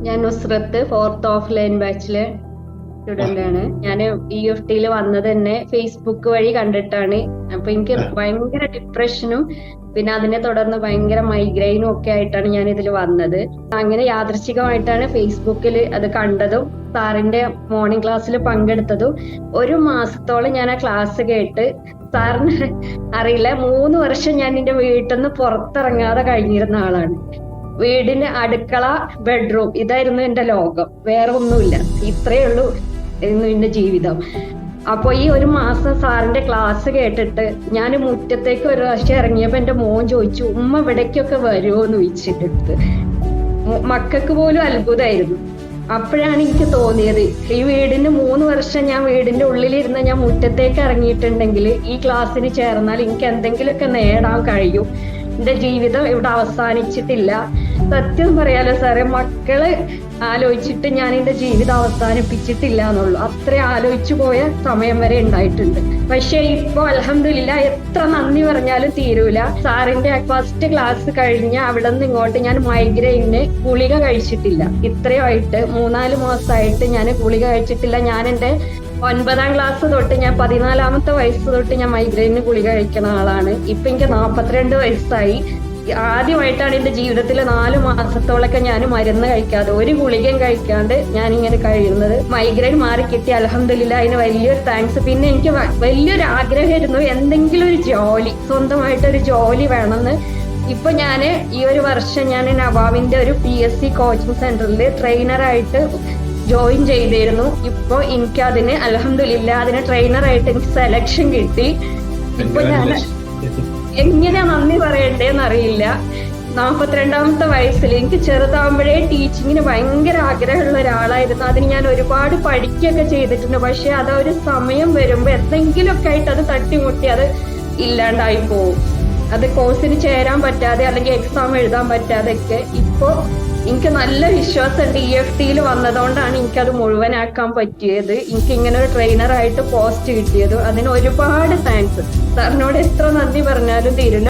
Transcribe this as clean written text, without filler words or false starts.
ഞാൻ Nusrat, 4th offline ബാച്ചിലെ ആ, student ആണ്. ഞാൻ EFTയിൽ വന്നത് തന്നെ ഫേസ്ബുക്ക് വഴി കണ്ടിട്ടാണ്. അപ്പൊ എനിക്ക് ആ, ഭയങ്കര ഡിപ്രഷനും പിന്നെ അതിനെ തുടർന്ന് ഭയങ്കര മൈഗ്രെയിനും ഒക്കെ ആയിട്ടാണ് ഞാൻ ഇതിൽ വന്നത്. അങ്ങനെ യാദൃശ്ചികമായിട്ടാണ് ഫേസ്ബുക്കിൽ അത് കണ്ടതും സാറിന്റെ മോർണിംഗ് ക്ലാസ്സിൽ പങ്കെടുത്തതും. ഒരു മാസത്തോളം ഞാൻ ആ ക്ലാസ് കേട്ട്. സാറിന് അറിയില്ല, 3 വർഷം ഞാൻ എന്റെ വീട്ടിൽ നിന്ന് പുറത്തിറങ്ങാതെ കഴിഞ്ഞിരുന്ന ആളാണ്. വീടിന്റെ അടുക്കള, ബെഡ്റൂം, ഇതായിരുന്നു എന്റെ ലോകം. വേറെ ഒന്നുമില്ല. ഇത്രയേ ഉള്ളൂ എന്റെ ജീവിതം. അപ്പൊ ഈ ഒരു മാസം സാറിന്റെ ക്ലാസ് കേട്ടിട്ട് ഞാൻ മുറ്റത്തേക്ക് ഒരു പ്രാവശ്യം ഇറങ്ങിയപ്പോ എന്റെ മോൻ ചോദിച്ചു, ഉമ്മ ഇവിടേക്കൊക്കെ വരുമോന്ന് ചോദിച്ചിട്ട്. മക്കൾക്ക് പോലും അത്ഭുതമായിരുന്നു. അപ്പോഴാണ് എനിക്ക് തോന്നിയത്, ഈ വീടിന് 3 വർഷം ഞാൻ വീടിന്റെ ഉള്ളിലിരുന്ന് ഞാൻ മുറ്റത്തേക്ക് ഇറങ്ങിയിട്ടുണ്ടെങ്കിൽ ഈ ക്ലാസ്സിന് ചേർന്നാൽ എനിക്ക് എന്തെങ്കിലുമൊക്കെ നേടാൻ കഴിയും. എന്റെ ജീവിതം ഇവിടെ അവസാനിച്ചിട്ടില്ല. സത്യം പറയാലോ സാറേ, മക്കള് ആലോചിച്ചിട്ട് ഞാൻ എന്റെ ജീവിതം അവസാനിപ്പിച്ചിട്ടില്ല എന്നുള്ളൂ. അത്ര ആലോചിച്ചു പോയ സമയം വരെ ഉണ്ടായിട്ടുണ്ട്. പക്ഷെ ഇപ്പൊ അൽഹംദുലില്ലാ, എത്ര നന്ദി പറഞ്ഞാലും തീരൂല. സാറിന്റെ ഫസ്റ്റ് ക്ലാസ് കഴിഞ്ഞ അവിടെ നിന്ന് ഇങ്ങോട്ട് ഞാൻ മൈഗ്രെയിന് ഗുളിക കഴിച്ചിട്ടില്ല. ഇത്രയായിട്ട് 3-4 മാസമായിട്ട് ഞാൻ ഗുളിക കഴിച്ചിട്ടില്ല. ഞാൻ എന്റെ 9ാം ക്ലാസ് തൊട്ട്, ഞാൻ 14ാമത്തെ വയസ്സ് തൊട്ട് ഞാൻ മൈഗ്രെയിന് ഗുളിക കഴിക്കുന്ന ആളാണ്. ഇപ്പൊ എനിക്ക് 42 വയസ്സായി. ആദ്യമായിട്ടാണ് എന്റെ ജീവിതത്തിൽ 4 മാസത്തോളൊക്കെ ഞാൻ മരുന്ന് കഴിക്കാതെ, ഒരു ഗുളികയും കഴിക്കാണ്ട് ഞാൻ ഇങ്ങനെ കഴിയുന്നത്. മൈഗ്രെയിൻ മാറി കിട്ടി, അൽഹംദുലില്ലാ, അതിന് വലിയൊരു താങ്ക്സ്. പിന്നെ എനിക്ക് വലിയൊരു ആഗ്രഹമായിരുന്നു എന്തെങ്കിലും ഒരു ജോലി, സ്വന്തമായിട്ടൊരു ജോലി വേണമെന്ന്. ഇപ്പൊ ഞാന് ഈ ഒരു വർഷം ഞാൻ നവാവിന്റെ ഒരു PSC കോച്ചിങ് സെന്ററിൽ ട്രെയിനറായിട്ട് ജോയിൻ ചെയ്തിരുന്നു. ഇപ്പൊ എനിക്ക് അതിന് അൽഹംദുലില്ലാ, അതിന് ട്രെയിനറായിട്ട് എനിക്ക് സെലക്ഷൻ കിട്ടി. ഇപ്പൊ ഞാൻ എങ്ങനെ നന്ദി പറയണ്ടേന്ന് അറിയില്ല. 42ാമത്തെ വയസ്സിൽ, എനിക്ക് ചെറുതാകുമ്പോഴേ ടീച്ചിങ്ങിന് ഭയങ്കര ആഗ്രഹമുള്ള ഒരാളായിരുന്നു. അതിന് ഞാൻ ഒരുപാട് പഠിക്കുകയൊക്കെ ചെയ്തിട്ടുണ്ട്. പക്ഷെ അത് ഒരു സമയം വരുമ്പോ എന്തെങ്കിലുമൊക്കെ ആയിട്ട് അത് തട്ടിമുട്ടി അത് ഇല്ലാണ്ടായി പോവും. അത് കോഴ്സിന് ചേരാൻ പറ്റാതെ അല്ലെങ്കിൽ എക്സാം എഴുതാൻ പറ്റാതെ ഒക്കെ. ഇപ്പോ എനിക്ക് നല്ല വിശ്വാസമുണ്ട്, EFTയിൽ വന്നതുകൊണ്ടാണ് എനിക്കത് മുഴുവനാക്കാൻ പറ്റിയത്. എനിക്ക് ഇങ്ങനെ ഒരു ട്രെയിനറായിട്ട് പോസ്റ്റ് കിട്ടിയത്. അതിന് ഒരുപാട് താങ്ക്സ്. സാറിനോട് എത്ര നന്ദി പറഞ്ഞാലും തീരില്ല.